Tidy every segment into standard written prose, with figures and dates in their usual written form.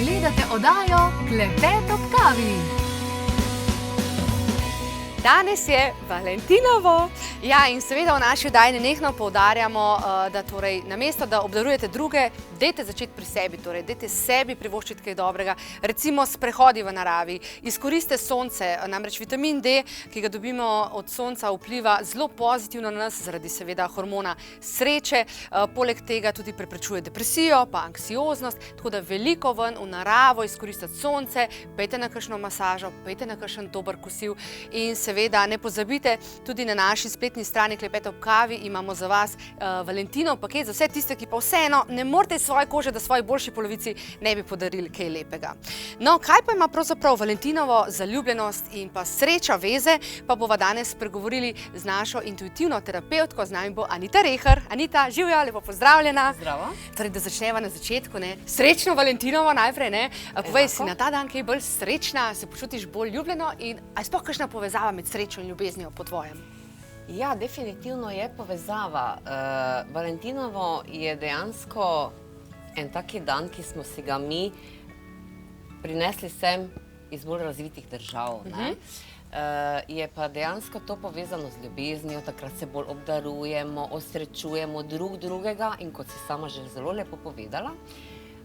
Gledate oddajo Klepet ob kavi. Danes je Valentinovo. Ja, in seveda v naši oddaji nenehno poudarjamo, da torej namesto, da obdarujete druge, dajte začeti pri sebi, torej dajte sebi privoščiti kaj dobrega, recimo sprehodi v naravi, izkoriste sonce, namreč vitamin D, ki ga dobimo od sonca, vpliva zelo pozitivno na nas zaradi seveda hormona sreče, poleg tega tudi preprečuje depresijo, pa anksioznost, tako da veliko ven v naravo izkoristiti sonce, pejte na kakšno masažo, pejte na kakšen dober kosil in seveda ne pozabite, tudi na naši spletni strani Klepet ob kavi imamo za vas Valentinov paket za vse tiste, ki pa vseeno ne morete iz svoje kože, da svoji boljši polovici ne bi podarili kaj lepega. No, kaj pa ima pravzaprav Valentinovo zaljubljenost in pa sreča veze, pa bova danes pregovorili z našo intuitivno terapevtko, z nami bo Anita Reher. Anita, živjo, lepo pozdravljena. Zdravo. Torej, da začneva na začetku, ne? Srečno Valentinovo najprej, ne? Povej, si na ta dan kaj bolj srečna, se počutiš bolj ljubljeno in a je sploh kakšna povezava med srečo in ljubeznijo po tvojem? Ja, definitivno je povezava. Valentinovo je dejansko en taki dan, ki smo si ga mi prinesli sem iz bolj razvitih držav. Je pa dejansko to povezano z ljubeznijo, takrat se bolj obdarujemo, osrečujemo drug drugega in kot si sama že zelo lepo povedala,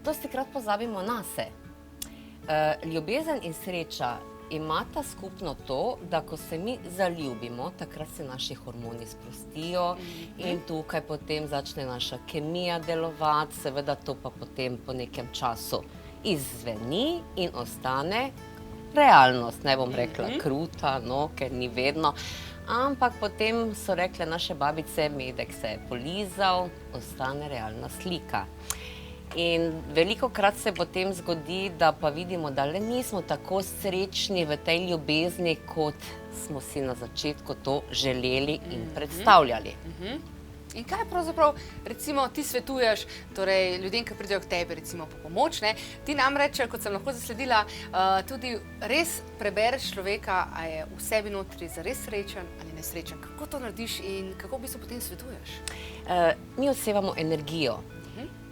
dostikrat pozabimo nase. Ljubezen in sreča imata skupno to, da ko se mi zaljubimo, takrat se naši hormoni sprostijo in tukaj potem začne naša kemija delovati, seveda to pa potem po nekem času izzveni in ostane realnost, ne bom rekla kruta, no, ker ni vedno, ampak potem so rekle naše babice, medek se je polizal, ostane realna slika. In velikokrat se potem zgodi, da pa vidimo, da le nismo tako srečni v tej ljubezni, kot smo si na začetku to želeli in predstavljali. In kaj pravzaprav, recimo, ti svetuješ torej ljudem, ki pridejo k tebi, recimo, po pomoč, ne? Ti namreč, kot sem lahko zasledila, tudi res prebereš človeka, a je v sebi notri zares srečen ali nesrečen. Kako to narediš in kako v bistvu potem svetuješ? Mi odsevamo energijo.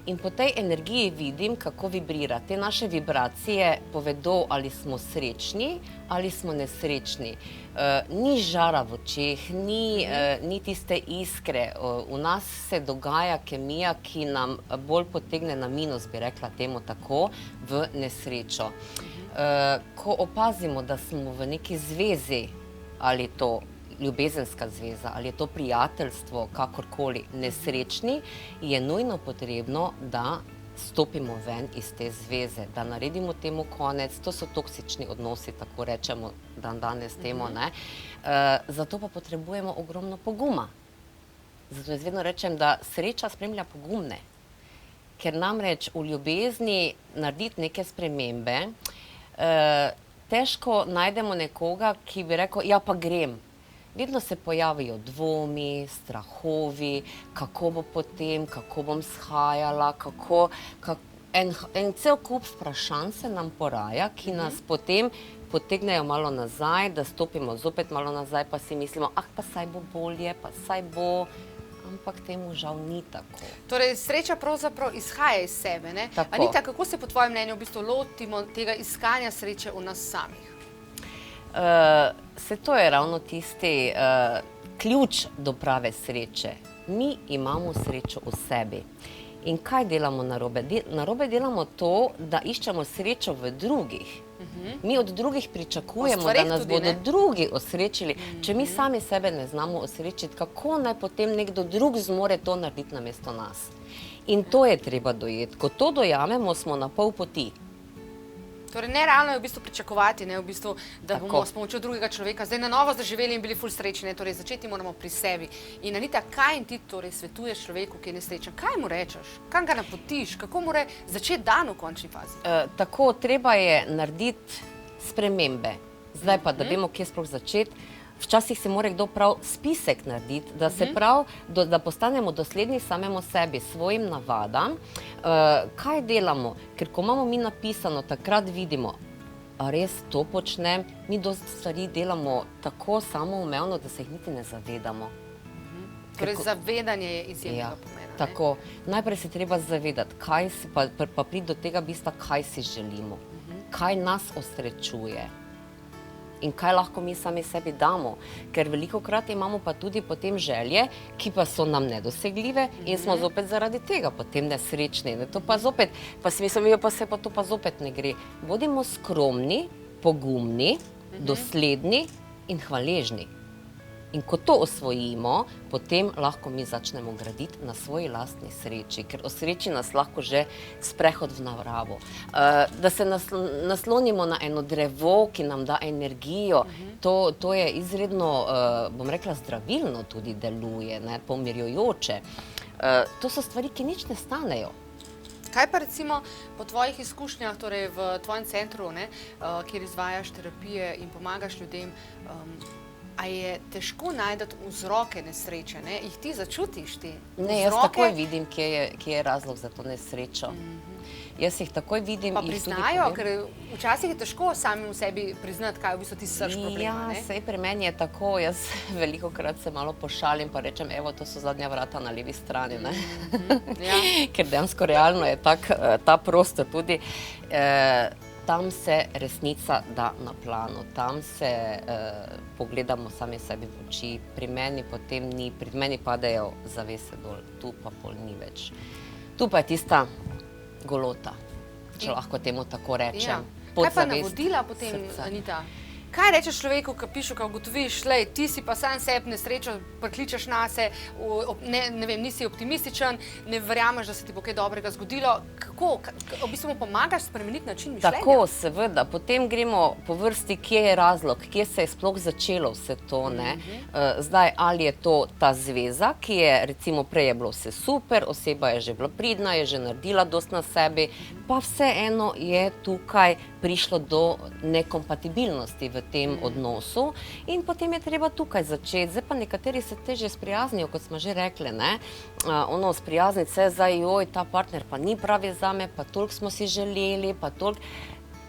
In po tej energiji vidim, kako vibrira. Te naše vibracije povedo, ali smo srečni, ali smo nesrečni. Ni žara v očeh, ni tiste iskre. V nas se dogaja kemija, ki nam bolj potegne na minus, bi rekla temu tako, v nesrečo. Ko opazimo, da smo v neki zvezi, ali to ljubezenska zveza, ali je to prijateljstvo, kakorkoli nesrečni, je nujno potrebno, da stopimo ven iz te zveze, da naredimo temu konec. To so toksični odnosi, tako rečemo danes temu, ne. Zato pa potrebujemo ogromno poguma. Zato jaz vedno rečem, da sreča spremlja pogumne. Ker namreč v ljubezni narediti neke spremembe, težko najdemo nekoga, ki bi rekel, ja pa grem. Vedno se pojavijo dvomi, strahovi, kako bo potem, kako bom shajala, en cel kup vprašanj se nam poraja, ki nas potem potegnejo malo nazaj, da stopimo zopet malo nazaj, pa si mislimo, pa saj bo bolje, pa saj bo, ampak temu žal ni tako. Torej, sreča pravzaprav izhaja iz sebe, ne? Tako. Anita, kako se po tvojem mnenju v bistvu lotimo tega iskanja sreče v nas samih? Se to je ravno tisti ključ do prave sreče. Mi imamo srečo v sebi. In kaj delamo narobe? Narobe delamo to, da iščemo srečo v drugih. Mi od drugih pričakujemo, da nas bodo drugi osrečili. Če mi sami sebe ne znamo osrečiti, kako naj potem nekdo drug zmore to narediti namesto nas? In to je treba dojeti. Ko to dojamemo, smo na pol poti. Torej, nerealno je v bistvu pričakovati, ne, v bistvu, da bomo s pomočjo drugega človeka zdaj na novo zaživeli in bili ful srečni, torej začeti moramo pri sebi. In Anita, kaj in ti torej svetuješ človeku, ki je nesrečen? Kaj mu rečeš? Kam ga napotiš? Kako mora začeti dan v končni fazi? Tako, treba je narediti spremembe. Zdaj pa, da vemo, kje sploh začeti. Včasih se mora kdo prav spisek narediti, da se prav, da postanemo dosledni samemu sebi, svojim navadam. Kaj delamo? Ker ko imamo mi napisano, takrat vidimo, a res to počnem, mi dosti stvari delamo tako samoumevno, da se jih niti ne zavedamo. Torej, zavedanje je izjemnega pomena. Tako, najprej se treba zavedati, pa priti do tega bistva, kaj si želimo, kaj nas osrečuje in kaj lahko mi sami sebi damo. Ker velikokrat imamo pa tudi potem želje, ki pa so nam nedosegljive in smo zopet zaradi tega potem nesrečni. To pa zopet, pa si mislimo, pa se pa to pa zopet ne gre. Bodimo skromni, pogumni, dosledni in hvaležni. In ko to osvojimo, potem lahko mi začnemo graditi na svoji lastni sreči, ker osreči nas lahko že sprehod v naravo. Da se naslonimo na eno drevo, ki nam da energijo, to je izredno, bom rekla, zdravilno tudi deluje, pomirjujoče. To so stvari, ki nič ne stanejo. Kaj pa recimo po tvojih izkušnjah, torej v tvojem centru, kjer izvajaš terapije in pomagaš ljudem, a je težko najti vzroke nesreče, jih ti začutiš, ti vzroke? Ne, jaz takoj vidim, kje je razlog za to nesrečo. Jaz jih takoj vidim. Pa priznajo, ker včasih je težko samim sebi priznati, kaj v bistvu ti srž problema. Ja, sej pri meni je tako, jaz velikokrat se malo pošalim, pa rečem, evo, to so zadnja vrata na levi strani, ker dejansko realno je ta prostor tudi. Tam se resnica da na plano, tam se pogledamo sami sebi v oči, pri meni potem ni, pri meni padejo zavese dol, tu pa pol ni več. Tu pa je tista golota, če lahko temu tako rečem. Kaj pa navodila potem, Anita? Kaj rečeš človeku, ko pišu, ko ugotoviš, lej, ti si pa sam sebi nesrečo, prikličeš nase, ne vem, nisi optimističen, ne verjameš, da se ti bo kaj dobrega zgodilo. Kako? V bistvu mu pomagaš spremeniti način mišljenja? Tako, seveda. Potem gremo po vrsti, kje je razlog, kje se je sploh začelo vse to, ne. Zdaj, ali je to ta zveza, ki je, recimo, prej je bilo vse super, oseba je že bila pridna, je že naredila dosti na sebi, pa vseeno je tukaj prišlo do nekompatibilnosti v tem odnosu in potem je treba tukaj začeti. Zdaj pa nekateri se težje sprijaznijo, kot smo že rekli, ne. Ono sprijazniti se zdaj, joj, ta partner pa ni pravi zame, pa toliko smo si želeli, pa toliko.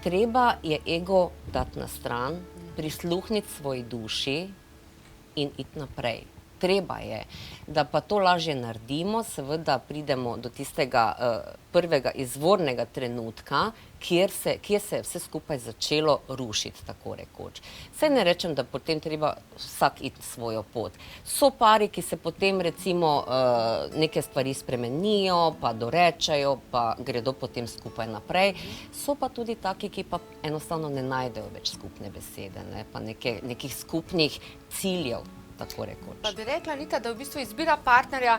Treba je ego dati na stran, prisluhniti svoji duši in iti naprej. Treba je, da pa to lažje naredimo, seveda pridemo do tistega prvega izvornega trenutka, kjer se je vse skupaj začelo rušiti, tako rekoč. Saj ne rečem, da potem treba vsak iti svojo pot. So pari, ki se potem recimo neke stvari spremenijo, pa dorečajo, pa gredo potem skupaj naprej. So pa tudi taki, ki pa enostavno ne najdejo več skupne besede, pa nekih skupnih ciljev. Pa bi rekla, Anita, da v bistvu izbira partnerja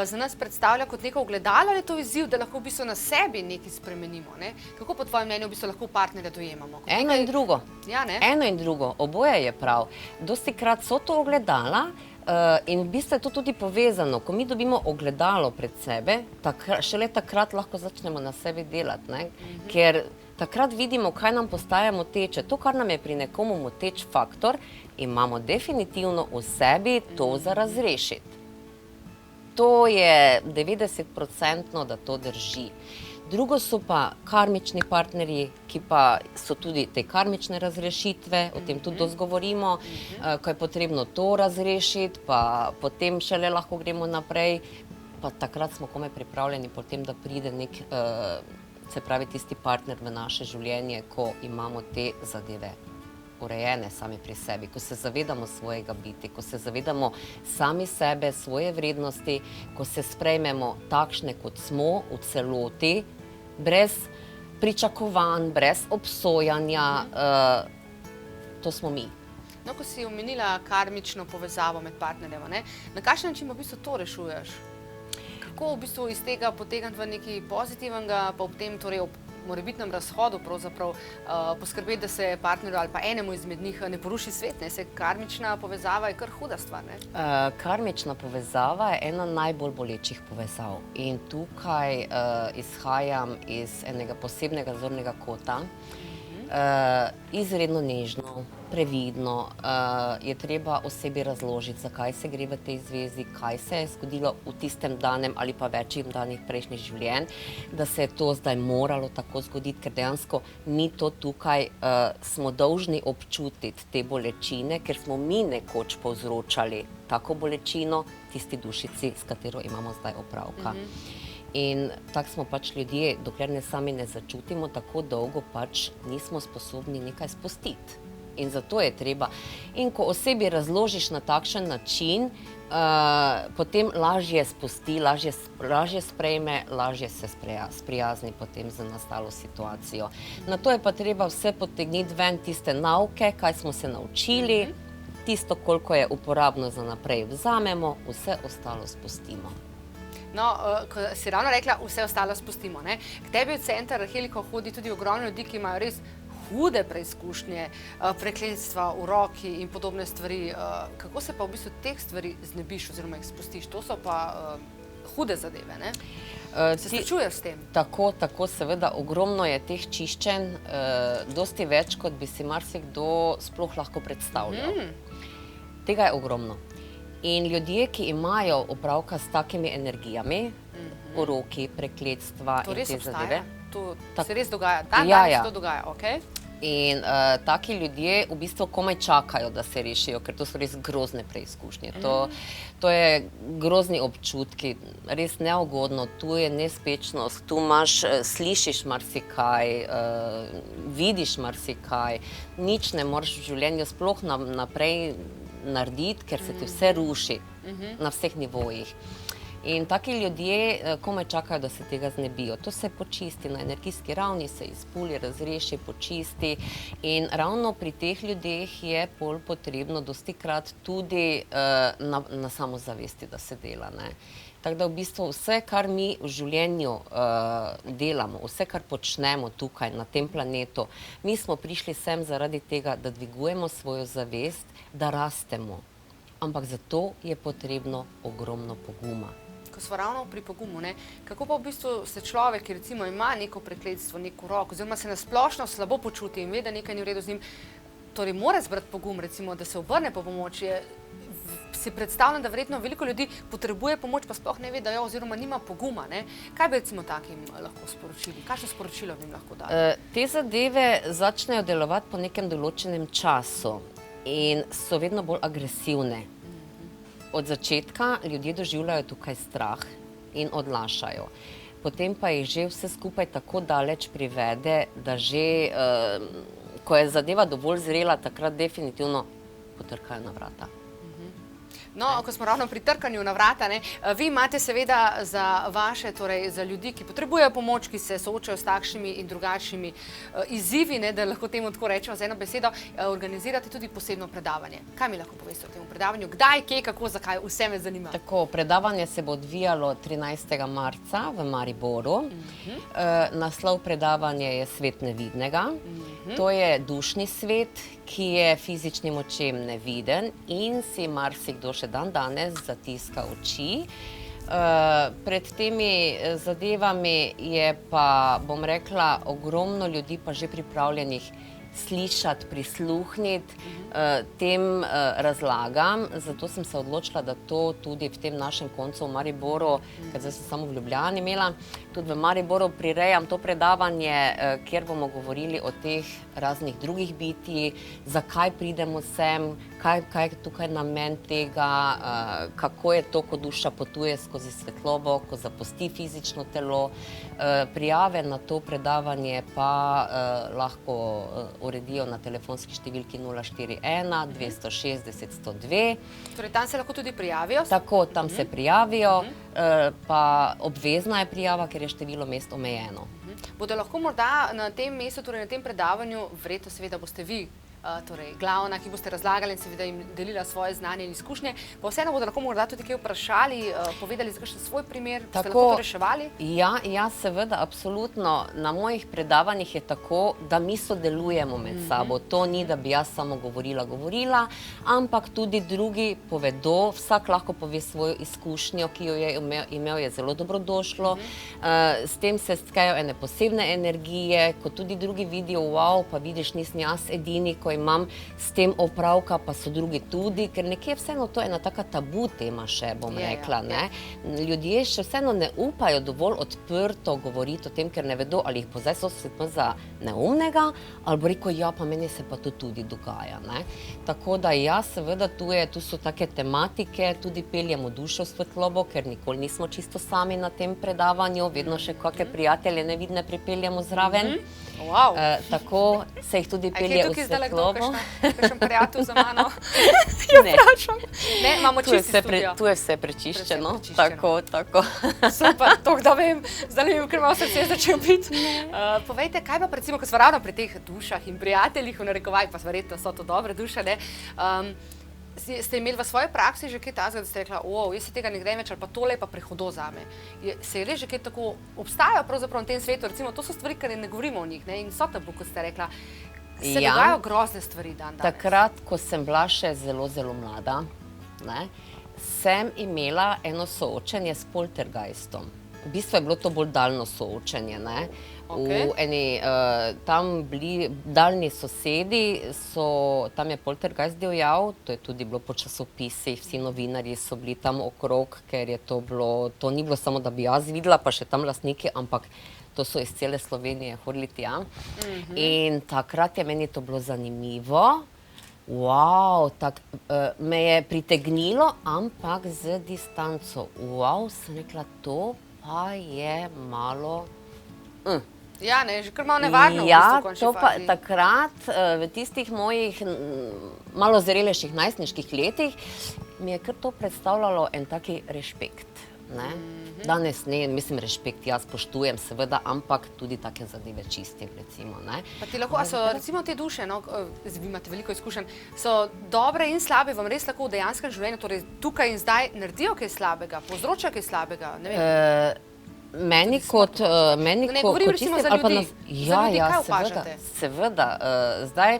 za nas predstavlja kot neko ogledalo, ali je to izziv, da lahko v bistvu na sebi nekaj spremenimo? Kako po tvojem mnenju v bistvu lahko partnerja dojemamo? Eno in drugo. Eno in drugo. Oboje je prav. Dostikrat so to ogledala in v bistvu je to tudi povezano. Ko mi dobimo ogledalo pred sebe, šele takrat lahko začnemo na sebi delati, ker takrat vidimo, kaj nam postaja moteče. To, kar nam je pri nekomu moteč faktor, imamo definitivno v sebi to za razrešiti. To je 90%, da to drži. Drugo so pa karmični partnerji, ki pa so tudi te karmične razrešitve, o tem tudi dosti govorimo, ko je potrebno to razrešiti, pa potem šele lahko gremo naprej, pa takrat smo komaj pripravljeni potem, da pride nek, se pravi, tisti partner v naše življenje, ko imamo te zadeve urejene sami pri sebi, ko se zavedamo svojega biti, ko se zavedamo sami sebe, svoje vrednosti, ko se sprejmemo takšne, kot smo, v celoti, brez pričakovanj, brez obsojanja, to smo mi. No, ko si omenila karmično povezavo med partnerjema, na kakšen način v bistvu to rešuješ? Kako v bistvu iz tega potegniti v nekaj pozitivnega, pa ob tem, torej ob morebitnem razhodu pravzaprav poskrbeti, da se partnerju ali pa enemu izmed njih ne poruši svet, se karmična povezava je kar huda stvar, ne? Karmična povezava je ena najbolj bolečih povezav in tukaj izhajam iz enega posebnega zornega kota. Izredno nežno, previdno je treba osebi razložiti, zakaj se gre v tej zvezi, kaj se je zgodilo v tistem danem ali pa večjih danih prejšnjih življenj, da se je to zdaj moralo tako zgoditi, ker dejansko mi to tukaj smo dolžni občutiti te bolečine, ker smo mi nekoč povzročali tako bolečino tisti dušici, s katero imamo zdaj opravka. In tako smo pač ljudje, dokler ne sami ne začutimo, tako dolgo pač nismo sposobni nekaj spustiti. In zato je treba. In ko osebi razložiš na takšen način, potem lažje spusti, lažje sprejme, lažje se sprijazni potem z nastalo situacijo. Na to je pa treba vse potegniti ven, tiste nauke, kaj smo se naučili, tisto, koliko je uporabno za naprej vzamemo, vse ostalo spustimo. No, ko si ravno rekla, vse ostalo spustimo, ne? K tebi v center Heliko hodi tudi ogromno ljudi, ki imajo res hude preizkušnje, prekletstva v roki in podobne stvari. Kako se pa v bistvu teh stvari znebiš oziroma jih spustiš? To so pa hude zadeve, ne? Se srečuješ s tem? Tako, seveda, ogromno je teh čiščenj, dosti več, kot bi si marsikdo sploh lahko predstavljal. Tega je ogromno. In ljudje, ki imajo opravka s takimi energijami, uroki, prekletstva in te zadeve. To se res dogaja? Danes se to dogaja, okej? In taki ljudje v bistvu komaj čakajo, da se rešijo, ker to so res grozne preizkušnje. To je grozni občutki, res neugodno, tu je nespečnost, tu slišiš marsikaj, vidiš marsikaj, nič ne moreš v življenju sploh naprej narediti, ker se ti vse ruši na vseh nivojih. In taki ljudje komaj čakajo, da se tega znebijo. To se počisti na energijski ravni, se izpulji, razreši, počisti. In ravno pri teh ljudeh je pol potrebno dostikrat tudi na samozavesti, da se dela. Tako da v bistvu vse, kar mi v življenju delamo, vse, kar počnemo tukaj na tem planetu, mi smo prišli sem zaradi tega, da dvigujemo svojo zavest, da rastemo. Ampak zato je potrebno ogromno poguma. Ko smo ravno pri pogumu, kako pa v bistvu se človek, ki recimo ima neko prekletstvo, neko rok, oziroma se nasplošno slabo počuti in ve, da nekaj ni v redu z njim, torej mora zbrati pogum, recimo, da se obrne po pomoč. Si predstavljam, da verjetno veliko ljudi potrebuje pomoč, pa sploh ne ve, da jo oziroma nima poguma. Kaj bi recimo takim lahko sporočili? Kakšno sporočilo bi jim lahko dali? Te zadeve začnejo delovati po nekem določenem času in so vedno bolj agresivne. Od začetka ljudje doživljajo tukaj strah in odlašajo. Potem pa jih že vse skupaj tako daleč privede, da že, ko je zadeva dovolj zrela, takrat definitivno potrkajo na vrata. No, ko smo ravno pri trkanju na vrata, vi imate seveda za vaše, torej za ljudi, ki potrebujejo pomoč, ki se soočajo s takšnimi in drugačnimi izzivi, da lahko temu tako rečemo z eno besedo, organizirate tudi posebno predavanje. Kaj mi lahko poveste o tem predavanju? Kdaj, kje, kako, zakaj? Vse me zanima. Tako, predavanje se bo odvijalo 13. marca v Mariboru. Naslov predavanja je Svet nevidnega. To je dušni svet, ki je fizičnim očem neviden in si marsikdo še dan danes zatiska oči. Pred temi zadevami je pa, bom rekla, ogromno ljudi pa že pripravljenih slišati, prisluhniti tem razlagam. Zato sem se odločila, da to tudi v tem našem koncu v Mariboru, ker zdaj sem samo v Ljubljani imela, tudi v Mariboru prirejam to predavanje, kjer bomo govorili o teh raznih drugih bitij, zakaj pridemo sem, kaj je tukaj namen tega, kako je to, ko duša potuje skozi svetlobo, ko zapusti fizično telo. Prijave na to predavanje pa lahko uredijo na telefonski številki 041 260 102. Torej, tam se lahko tudi prijavijo? Tako, tam se prijavijo, pa obvezna je prijava, ker je število mest omejeno. Bodo lahko morda na tem mestu, torej na tem predavanju, verjetno seveda boste vi glavna, ki boste razlagali in seveda jim delila svoje znanje in izkušnje, pa vseeno bodo lahko morda tudi kaj vprašali, povedali za kakšen svoj primer, boste lahko to reševali? Ja, seveda, absolutno. Na mojih predavanjih je tako, da mi sodelujemo med sabo. To ni, da bi jaz samo govorila, ampak tudi drugi povedo, vsak lahko pove svojo izkušnjo, ki jo je imel, je zelo dobrodošlo. S tem se stkajo ene posebne energije, ko tudi drugi vidijo, wow, pa vidiš, nisem jaz edini, ko imam s tem opravka, pa so drugi tudi, ker nekje vseeno to je ena taka tabu tema še, bom rekla, ne. Ljudje še vseeno ne upajo dovolj odprto govoriti o tem, ker ne vedo, ali jih bo zdaj sosed za neumnega, ali bo rekel, ja, pa meni se pa to tudi dogaja, ne. Tako da ja, seveda tu so take tematike, tudi peljemo dušo v svetlobo, ker nikoli nismo čisto sami na tem predavanju, vedno še kakšne prijatelje nevidne pripeljemo zraven. Tako se jih tudi pelje v svetlobo. Kakšen prijatelj za mano? Ne, imamo čisti studio. Tu je vse prečiščeno, tako. Super, toliko da vem, zdaj ne vem, ker malo srce začel biti. Povejte, kaj pa recimo, ko smo ravno pri teh dušah in prijateljih, v narekovaj, pa verjetno so to dobre duše, ne? Ste imeli v svoji praksi že kaj takega, da ste rekla, jaz se tega ne grem več, ali pa tole je pa prehudo zame. Se je res že kaj tako, obstajajo pravzaprav na tem svetu, recimo, to so stvari, ker ne govorimo o njih, ne, in so tabu, kot ste rekla. Se dogajajo grozne stvari dan danes. Takrat, ko sem bila še zelo, zelo mlada, ne, sem imela eno soočenje s poltergeistom. V bistvu je bilo to bolj daljno soočenje, ne. V eni tam bili daljni sosedi, tam je poltergeist divjal, to je tudi bilo po časopisih, vsi novinarji so bili tam okrog, ker je to ni bilo samo, da bi jaz videla, pa še tam lastniki, ampak to so iz cele Slovenije hodili tja. In takrat je meni to bilo zanimivo. Me je pritegnilo, ampak z distanco. Sem rekla, to pa je malo... Ja, ne, že kar malo nevarno v bistvu v končni fazi. Takrat, v tistih mojih malo zrelejših najstniških letih, mi je kar to predstavljalo en taki rešpekt. Danes ne, mislim, rešpekt, jaz spoštujem seveda, ampak tudi take zadeve čistim, recimo. Pa ti lahko, a so recimo te duše, vi imate veliko izkušenj, so dobre in slabe, vam res lahko v dejanskem življenju, torej tukaj in zdaj naredijo kaj slabega, povzročajo kaj slabega, ne vem. Meni kot ne govorim recimo za ljudi, kaj opažate? Seveda, zdaj,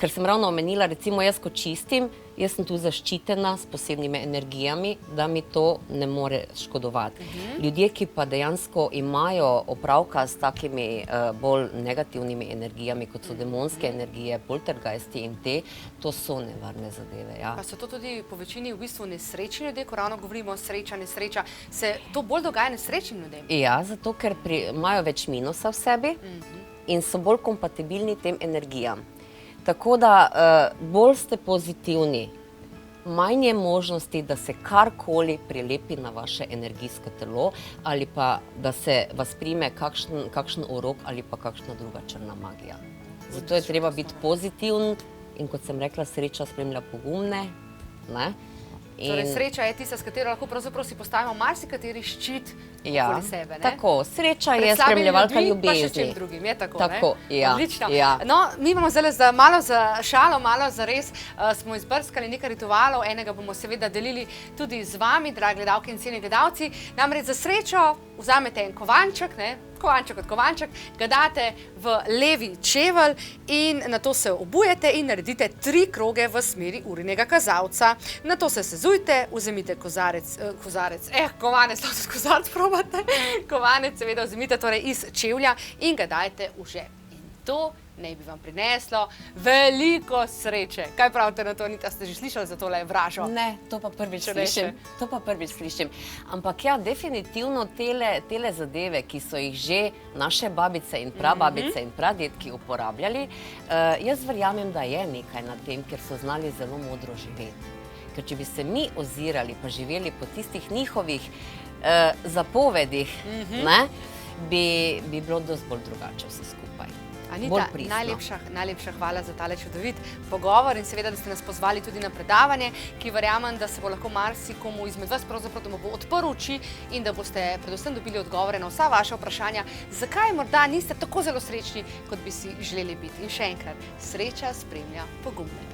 ker sem ravno omenila, recimo jaz ko čistim, jaz sem tu zaščitena s posebnimi energijami, da mi to ne more škodovati. Ljudje, ki pa dejansko imajo opravka s takimi bolj negativnimi energijami, kot so demonske energije, poltergeisti in to so nevarne zadeve, ja. Pa so to tudi po večini v bistvu nesrečni ljudje, ko ravno govorimo o sreča, nesreča, se to bolj dogaja nesrečnim ljudem? Ja, zato ker imajo več minusa v sebi in so bolj kompatibilni tem energijam. Tako da bolj ste pozitivni, manj je možnosti, da se karkoli prilepi na vaše energijsko telo ali pa da se vas prime kakšen urok ali pa kakšna druga črna magija. Zato je treba biti pozitiven in kot sem rekla, sreča spremlja pogumne. Torej sreča je tista, s katero lahko pravzaprav si postavimo marsikateri ščit okoli sebe, ne? Tako, sreča je spremljevalka ljubezni. Pa še s čim drugim, je tako, ne? Tako, ja. Odlično. No, mi imamo zdaj malo za šalo, malo za res, smo izbrskali nekaj ritualov, enega bomo seveda delili tudi z vami, dragi gledalke in cenjeni gledalci. Namreč za srečo vzamete en kovanček, ne? Kovanček od kovanček, ga date v levi čevelj in nato se obujete in naredite 3 kroge v smeri urinega kazalca. Nato se sezujte, vzemite kovanec seveda vzemite torej iz čevlja in ga dajte v žep. In to naj bi vam prineslo veliko sreče. Kaj pravite na to, Anita, ste že slišali za tole vražo? Ne, to pa prvič slišim. Ampak ja, definitivno tele zadeve, ki so jih že naše babice in prababice in pradedki uporabljali, jaz verjamem, da je nekaj na tem, ker so znali zelo modro živeti. Ker če bi se mi ozirali pa živeli po tistih njihovih zapovedih, bi bilo dosti bolj drugače vse skupaj. Anita, najlepša hvala za tale čudovit pogovor in seveda, da ste nas pozvali tudi na predavanje, ki verjamem, da se bo lahko marsikomu izmed vas pravzaprav, da mu bo odprl oči in da boste predvsem dobili odgovore na vsa vaša vprašanja, zakaj morda niste tako zelo srečni, kot bi si želeli biti. In še enkrat, sreča spremlja pogumne.